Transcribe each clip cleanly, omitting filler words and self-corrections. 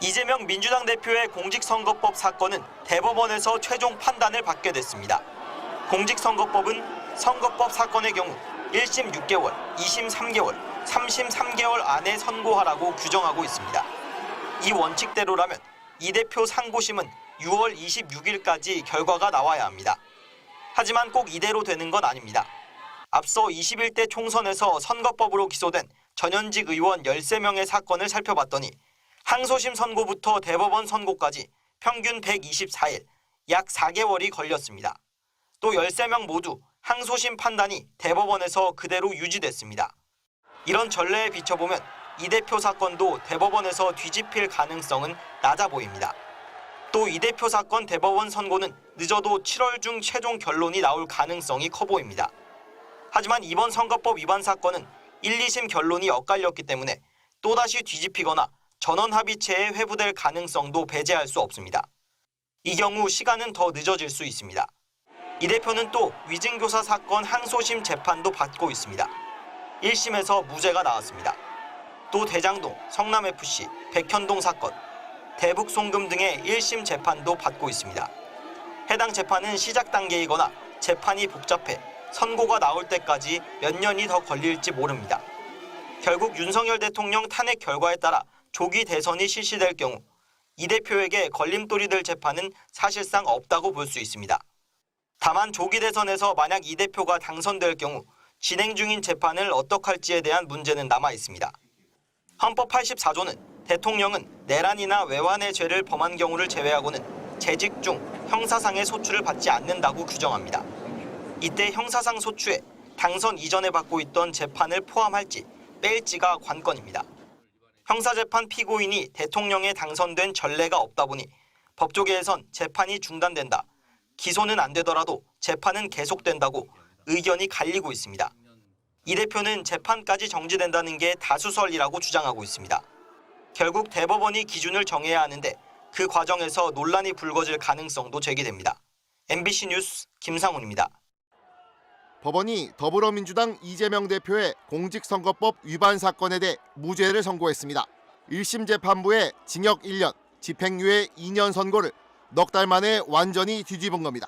이재명 민주당 대표의 공직선거법 사건은 대법원에서 최종 판단을 받게 됐습니다. 공직선거법은 선거법 사건의 경우 1심 6개월, 2심 3개월, 3심 3개월 안에 선고하라고 규정하고 있습니다. 이 원칙대로라면 이 대표 상고심은 6월 26일까지 결과가 나와야 합니다. 하지만 꼭 이대로 되는 건 아닙니다. 앞서 21대 총선에서 선거법으로 기소된 전현직 의원 13명의 사건을 살펴봤더니 항소심 선고부터 대법원 선고까지 평균 124일, 약 4개월이 걸렸습니다. 또 13명 모두 항소심 판단이 대법원에서 그대로 유지됐습니다. 이런 전례에 비춰보면 이 대표 사건도 대법원에서 뒤집힐 가능성은 낮아 보입니다. 또 이 대표 사건 대법원 선고는 늦어도 7월 중 최종 결론이 나올 가능성이 커 보입니다. 하지만 이번 선거법 위반 사건은 1, 2심 결론이 엇갈렸기 때문에 또다시 뒤집히거나 전원합의체에 회부될 가능성도 배제할 수 없습니다. 이 경우 시간은 더 늦어질 수 있습니다. 이 대표는 또 위증교사 사건 항소심 재판도 받고 있습니다. 1심에서 무죄가 나왔습니다. 또 대장동, 성남FC, 백현동 사건, 대북송금 등의 1심 재판도 받고 있습니다. 해당 재판은 시작 단계이거나 재판이 복잡해 선고가 나올 때까지 몇 년이 더 걸릴지 모릅니다. 결국 윤석열 대통령 탄핵 결과에 따라 조기 대선이 실시될 경우 이 대표에게 걸림돌이 될 재판은 사실상 없다고 볼 수 있습니다. 다만 조기 대선에서 만약 이 대표가 당선될 경우 진행 중인 재판을 어떻게 할지에 대한 문제는 남아 있습니다. 헌법 84조는 대통령은 내란이나 외환의 죄를 범한 경우를 제외하고는 재직 중 형사상의 소추를 받지 않는다고 규정합니다. 이때 형사상 소추에 당선 이전에 받고 있던 재판을 포함할지 뺄지가 관건입니다. 형사재판 피고인이 대통령에 당선된 전례가 없다 보니 법조계에선 재판이 중단된다, 기소는 안 되더라도 재판은 계속된다고 의견이 갈리고 있습니다. 이 대표는 재판까지 정지된다는 게 다수설이라고 주장하고 있습니다. 결국 대법원이 기준을 정해야 하는데 그 과정에서 논란이 불거질 가능성도 제기됩니다. MBC 뉴스 김상훈입니다. 법원이 더불어민주당 이재명 대표의 공직선거법 위반 사건에 대해 무죄를 선고했습니다. 1심 재판부의 징역 1년, 집행유예 2년 선고를 넉 달 만에 완전히 뒤집은 겁니다.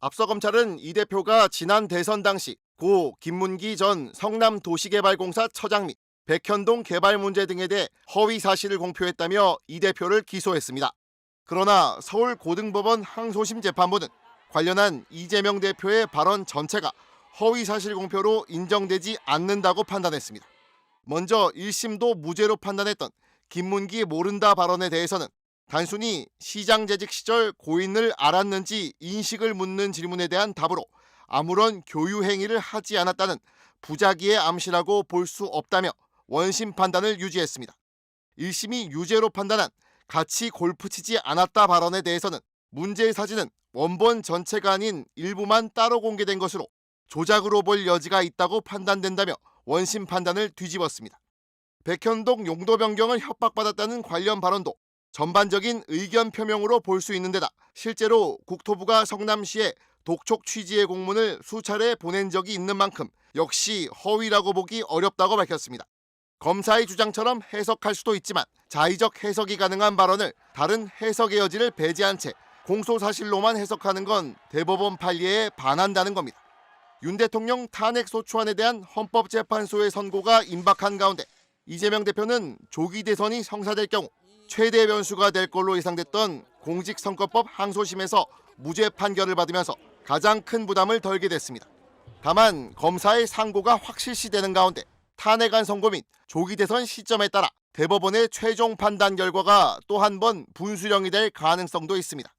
앞서 검찰은 이 대표가 지난 대선 당시 고 김문기 전 성남도시개발공사 처장 및 백현동 개발 문제 등에 대해 허위 사실을 공표했다며 이 대표를 기소했습니다. 그러나 서울고등법원 항소심 재판부는 관련한 이재명 대표의 발언 전체가 허위 사실 공표로 인정되지 않는다고 판단했습니다. 먼저 1심도 무죄로 판단했던 김문기 모른다 발언에 대해서는 단순히 시장 재직 시절 고인을 알았는지 인식을 묻는 질문에 대한 답으로 아무런 교유 행위를 하지 않았다는 부작위의 암시라고 볼 수 없다며 원심 판단을 유지했습니다. 1심이 유죄로 판단한 같이 골프 치지 않았다 발언에 대해서는 문제의 사진은 원본 전체가 아닌 일부만 따로 공개된 것으로 조작으로 볼 여지가 있다고 판단된다며 원심 판단을 뒤집었습니다. 백현동 용도 변경을 협박받았다는 관련 발언도 전반적인 의견 표명으로 볼 수 있는 데다 실제로 국토부가 성남시에 독촉 취지의 공문을 수차례 보낸 적이 있는 만큼 역시 허위라고 보기 어렵다고 밝혔습니다. 검사의 주장처럼 해석할 수도 있지만 자의적 해석이 가능한 발언을 다른 해석의 여지를 배제한 채 공소사실로만 해석하는 건 대법원 판례에 반한다는 겁니다. 윤 대통령 탄핵 소추안에 대한 헌법재판소의 선고가 임박한 가운데 이재명 대표는 조기 대선이 성사될 경우 최대 변수가 될 걸로 예상됐던 공직선거법 항소심에서 무죄 판결을 받으면서 가장 큰 부담을 덜게 됐습니다. 다만 검사의 상고가 확실시되는 가운데 탄핵안 선고 및 조기 대선 시점에 따라 대법원의 최종 판단 결과가 또 한 번 분수령이 될 가능성도 있습니다.